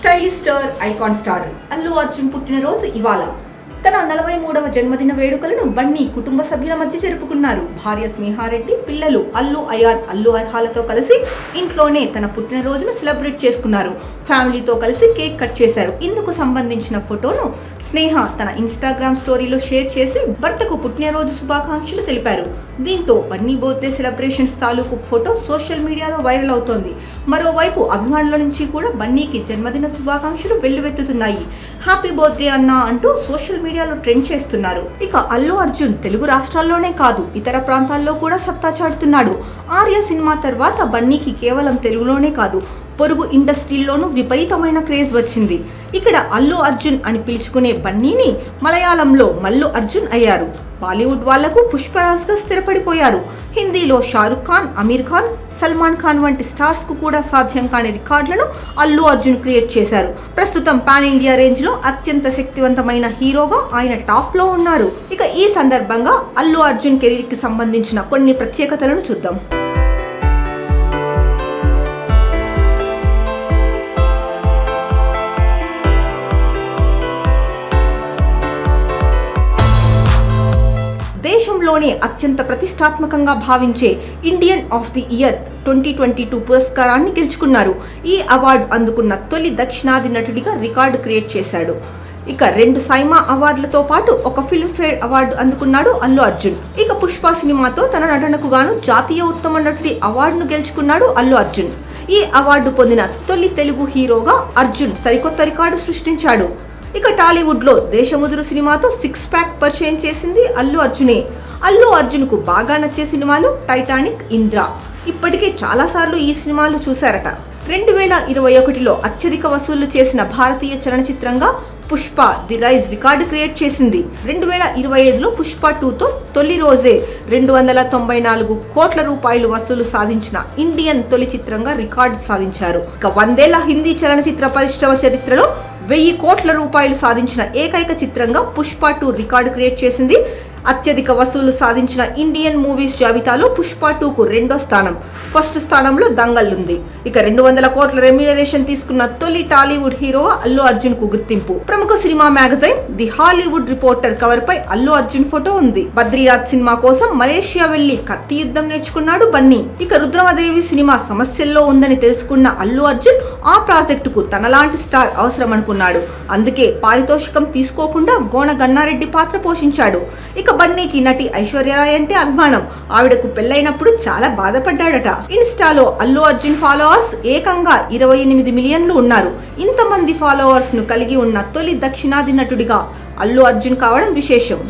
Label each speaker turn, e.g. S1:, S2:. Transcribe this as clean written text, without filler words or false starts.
S1: Stylish star, icon star Allu Arjun పుట్టినరోజు ఇవాళ. తన 43వ జన్మదిన వేడుకలను బన్నీ కుటుంబ సభ్యుల మధ్య జరుపుకున్నారు. భార్య స్నేహారెడ్డి, పిల్లలు అల్లు అయాన్, అల్లు అర్హాలతో కలిసి ఇంట్లోనే తన పుట్టినరోజును సెలబ్రేట్ చేసుకున్నారు. ఫ్యామిలీతో కలిసి కేక్ కట్ చేశారు. ఇందుకు సంబంధించిన ఫోటోను స్నేహ తన ఇన్స్టాగ్రామ్ స్టోరీలో షేర్ చేసి భర్తకు పుట్టినరోజు శుభాకాంక్షలు తెలిపారు. దీంతో బన్నీ బర్త్డే సెలబ్రేషన్స్ తాలూకు ఫోటో సోషల్ మీడియాలో వైరల్ అవుతోంది. మరోవైపు అభిమానుల నుంచి కూడా బన్నీకి జన్మదిన శుభాకాంక్షలు వెల్లువెత్తుతున్నాయి. హ్యాపీ బర్త్డే అన్నా అంటూ సోషల్ మీడియాలో ట్రెండ్ చేస్తున్నారు. ఇక అల్లు అర్జున్ తెలుగు రాష్ట్రాల్లోనే కాదు ఇతర ప్రాంతాల్లో కూడా సత్తా చాటుతున్నాడు. ఆర్య సినిమా తర్వాత బన్నీకి కేవలం తెలుగులోనే కాదు పొరుగు ఇండస్ట్రీల్లోనూ విపరీతమైన క్రేజ్ వచ్చింది. ఇక్కడ అల్లు అర్జున్ అని పిలుచుకునే బన్నీని మలయాళంలో మల్లు అర్జున్ అయ్యారు. బాలీవుడ్ వాళ్లకు పుష్పరాజ్గా స్థిరపడిపోయారు. హిందీలో షారుఖ్ ఖాన్, అమీర్ ఖాన్, సల్మాన్ ఖాన్ వంటి స్టార్స్ కు కూడా సాధ్యం కాని రికార్డులను అల్లు అర్జున్ క్రియేట్ చేశారు. ప్రస్తుతం పాన్ ఇండియా రేంజ్ లో అత్యంత శక్తివంతమైన హీరోగా ఆయన టాప్ లో ఉన్నారు. ఇక ఈ సందర్భంగా అల్లు అర్జున్ కెరీర్ కి సంబంధించిన కొన్ని ప్రత్యేకతలను చూద్దాం. దేశంలోనే అత్యంత ప్రతిష్టాత్మకంగా భావించే ఇండియన్ ఆఫ్ ది ఇయర్ 2022 పురస్కారాన్ని గెలుచుకున్నారు. ఈ అవార్డు అందుకున్న తొలి దక్షిణాది నటుడిగా రికార్డు క్రియేట్ చేశాడు. ఇక 2 సైమా అవార్డులతో పాటు ఒక ఫిల్మ్ఫేర్ అవార్డు అందుకున్నాడు అల్లు అర్జున్. ఇక పుష్ప సినిమాతో తన నటనకు గాను జాతీయ ఉత్తమ నటుడి అవార్డును గెలుచుకున్నాడు అల్లు అర్జున్. ఈ అవార్డు పొందిన తొలి తెలుగు హీరోగా అర్జున్ సరికొత్త రికార్డు సృష్టించాడు. ఇక టాలీవుడ్ లో దేశముదురు సినిమాతో 6 ప్యాక్ పరిచయం చేసింది అల్లు అర్జునే. అల్లు అర్జున్ కు బాగా నచ్చే సినిమాలు టైటానిక్, ఇంద్ర. ఇప్పటికే చాలాసార్లు ఈ సినిమాలు చూశారట. 2021లో అత్యధిక వసూళ్లు చేసిన భారతీయ చలనచిత్రంగా Pushpa the rise record create చేసింది. 2025లో పుష్ప 2తో తొలి రోజే 294 కోట్ల రూపాయలు వసూలు సాధించిన ఇండియన్ తొలి చిత్రంగా రికార్డు సాధించారు. ఇక 100 ఏళ్ల హిందీ చలనచిత్ర పరిశ్రమ చరిత్రలో 1000 కోట్ల రూపాయలు సాధించిన ఏకైక చిత్రంగా పుష్ప 2 రికార్డు క్రియేట్ చేసింది. అత్యధిక వసూలు సాధించిన ఇండియన్ మూవీస్ జాబితాలో పుష్ప 2కు 2వ స్థానం, ఫస్ట్ స్థానంలో దంగల్ ఉంది. ఇక 200 కోట్ల రెమ్యునరేషన్ తీసుకున్న తొలి టాలీవుడ్ హీరోగా అల్లు అర్జున్ కు గుర్తింపు. ప్రముఖ cinema magazine the Hollywood reporter cover పై అల్లు అర్జున్ ఫోటో ఉంది. బద్రీనాథ్ సినిమా కోసం మలేషియా వెళ్లి కత్తి యుద్ధం నేర్చుకున్నాడు బన్నీ. ఇక రుద్రమదేవి సినిమా సమస్యల్లో ఉందని తెలుసుకున్న అల్లు అర్జున్ ఆ ప్రాజెక్టుకు తనలాంటి స్టార్ అవసరం అనుకున్నాడు. అందుకే పారితోషికం తీసుకోకుండా గోన గన్నారెడ్డి పాత్ర పోషించాడు. ఇక బన్నీకి నటి ఐశ్వర్య రాయ్ అంటే అభిమానం. ఆవిడకు పెళ్లైనప్పుడు చాలా బాధపడ్డాడట. ఇన్స్టాలో అల్లు అర్జున్ ఫాలోవర్స్ ఏకంగా 28 మిలియన్లు ఉన్నారు. ఇంతమంది ఫాలోవర్స్ ను కలిగి ఉన్న తొలి దక్షిణాది నటుడిగా అల్లు అర్జున్ కావడం విశేషం.